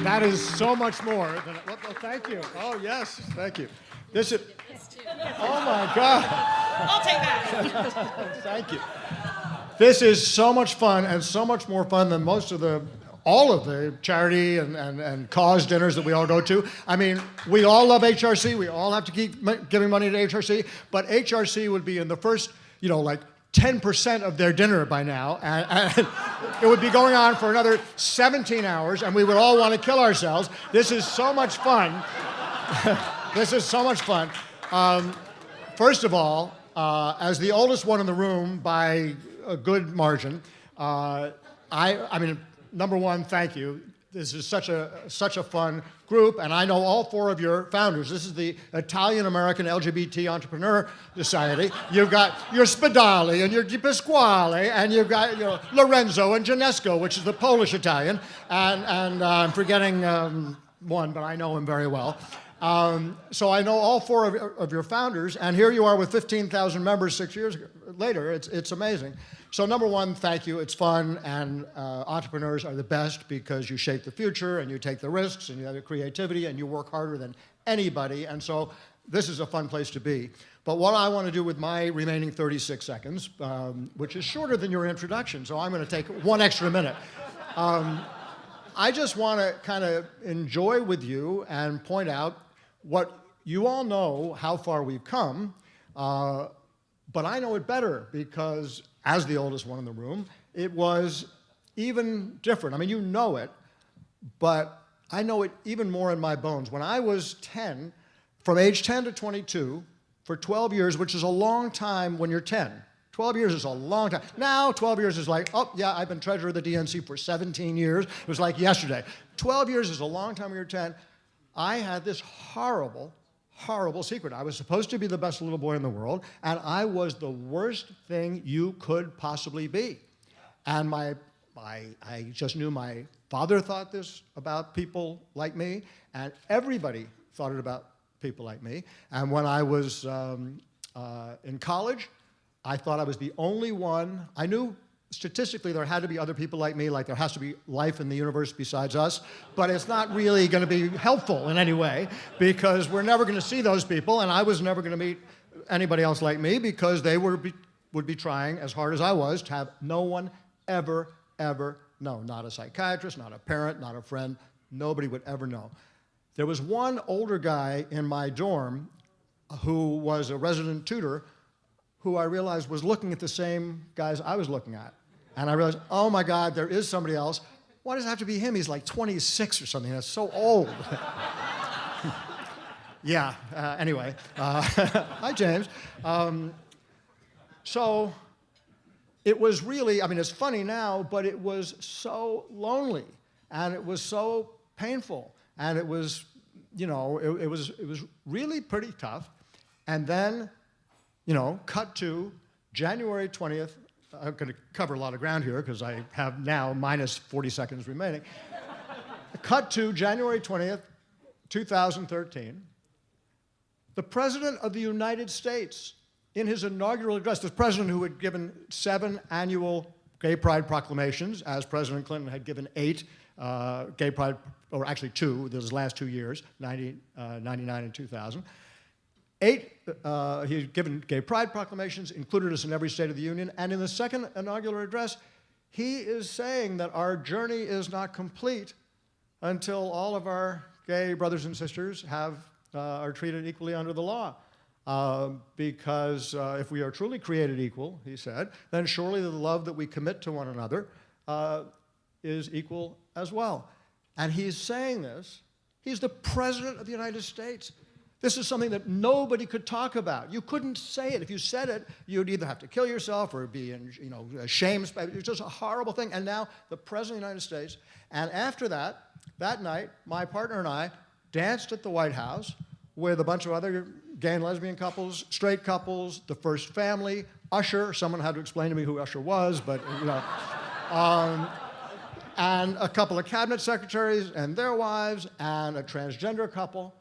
That is so much more than, well, thank you. Oh, yes, thank you. This is, oh my God. I'll take that. Thank you. This is so much fun, and so much more fun than all of the charity and cause dinners that we all go to. I mean, we all love HRC. We all have to keep giving money to HRC, but HRC would be in the first, like 10% of their dinner by now, and it would be going on for another 17 hours, and we would all want to kill ourselves. This is so much fun. This is so much fun. First of all, as the oldest one in the room by a good margin, I mean, number one, thank you. This is such a fun group, and I know all four of your founders. This is the Italian-American LGBT Entrepreneur Society. You've got your Spadali and your Di Pasquale, and you've got Lorenzo and Janesco, which is the Polish Italian, and I'm forgetting one, but I know him very well. So I know all four of your founders, and here you are with 15,000 members 6 years later. It's amazing. So number one, thank you. It's fun, and entrepreneurs are the best because you shape the future, and you take the risks, and you have the creativity, and you work harder than anybody, and so this is a fun place to be. But what I want to do with my remaining 36 seconds, which is shorter than your introduction, so I'm going to take 1 extra minute. I just want to kind of enjoy with you and point out what you all know how far we've come, but I know it better because as the oldest one in the room, it was even different. I mean, you know it, but I know it even more in my bones. When I was 10, from age 10 to 22, for 12 years, which is a long time when you're 10. 12 years is a long time. Now, 12 years is like, oh, yeah, I've been treasurer of the DNC for 17 years. It was like yesterday. 12 years is a long time when you're 10. I had this horrible secret. I was supposed to be the best little boy in the world, and I was the worst thing you could possibly be. And I just knew my father thought this about people like me, and everybody thought it about people like me. And when I was in college, I thought I was the only one. I knew statistically there had to be other people like me, like there has to be life in the universe besides us, but it's not really going to be helpful in any way because we're never going to see those people, and I was never going to meet anybody else like me because they would be trying as hard as I was to have no one ever know. Not a psychiatrist, not a parent, not a friend. Nobody would ever know. There was one older guy in my dorm who was a resident tutor who I realized was looking at the same guys I was looking at. And I realized, oh my God, there is somebody else. Why does it have to be him? He's like 26 or something. That's so old. Yeah, anyway. Hi, James. So it was really, I mean, it's funny now, but it was so lonely, and it was so painful, and it was, it was really pretty tough. And then, cut to January 20th. I'm going to cover a lot of ground here because I have now minus 40 seconds remaining. Cut to January 20th, 2013. The President of the United States, in his inaugural address, the president who had given 7 annual gay pride proclamations, as President Clinton had given 8 gay pride, or actually 2, those last 2 years, 99 and 2000. 8, he had given gay pride proclamations, included us in every state of the union, and in the second inaugural address, he is saying that our journey is not complete until all of our gay brothers and sisters are treated equally under the law. Because if we are truly created equal, he said, then surely the love that we commit to one another is equal as well. And he's saying this. He's the President of the United States. This is something that nobody could talk about. You couldn't say it. If you said it, you'd either have to kill yourself or be in, shame. It's just a horrible thing. And now the President of the United States. And after that night, my partner and I danced at the White House with a bunch of other gay and lesbian couples, straight couples, the first family, Usher. Someone had to explain to me who Usher was, but and a couple of cabinet secretaries and their wives, and a transgender couple.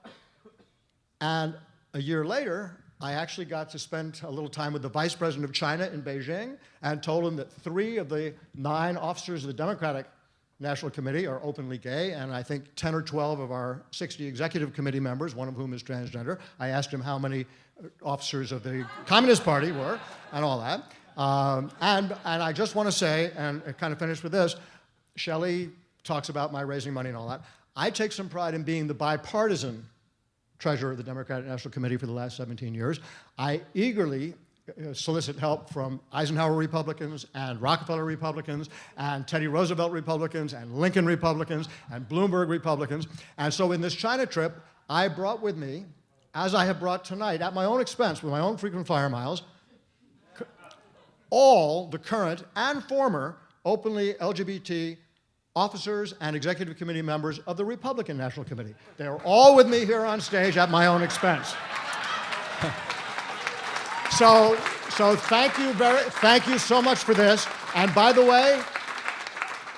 And a year later, I actually got to spend a little time with the vice president of China in Beijing and told him that 3 of the 9 officers of the Democratic National Committee are openly gay, and I think 10 or 12 of our 60 executive committee members, one of whom is transgender. I asked him how many officers of the Communist Party were, and all that. And I just want to say, and kind of finish with this, Shelley talks about my raising money and all that. I take some pride in being the bipartisan treasurer of the Democratic National Committee for the last 17 years. I eagerly solicit help from Eisenhower Republicans and Rockefeller Republicans and Teddy Roosevelt Republicans and Lincoln Republicans and Bloomberg Republicans. And so in this China trip, I brought with me, as I have brought tonight, at my own expense, with my own frequent flyer miles, all the current and former openly LGBT officers and executive committee members of the Republican National Committee. They are all with me here on stage at my own expense. So thank you so much for this. And by the way,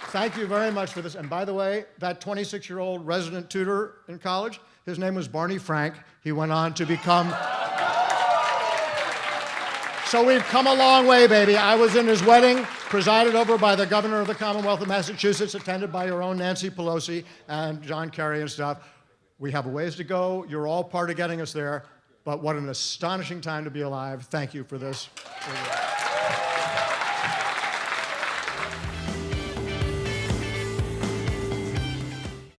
thank you very much for this. And by the way, that 26-year-old resident tutor in college, his name was Barney Frank. He went on to become... So we've come a long way, baby. I was in his wedding, presided over by the governor of the Commonwealth of Massachusetts, attended by your own Nancy Pelosi and John Kerry and stuff. We have a ways to go. You're all part of getting us there. But what an astonishing time to be alive. Thank you for this.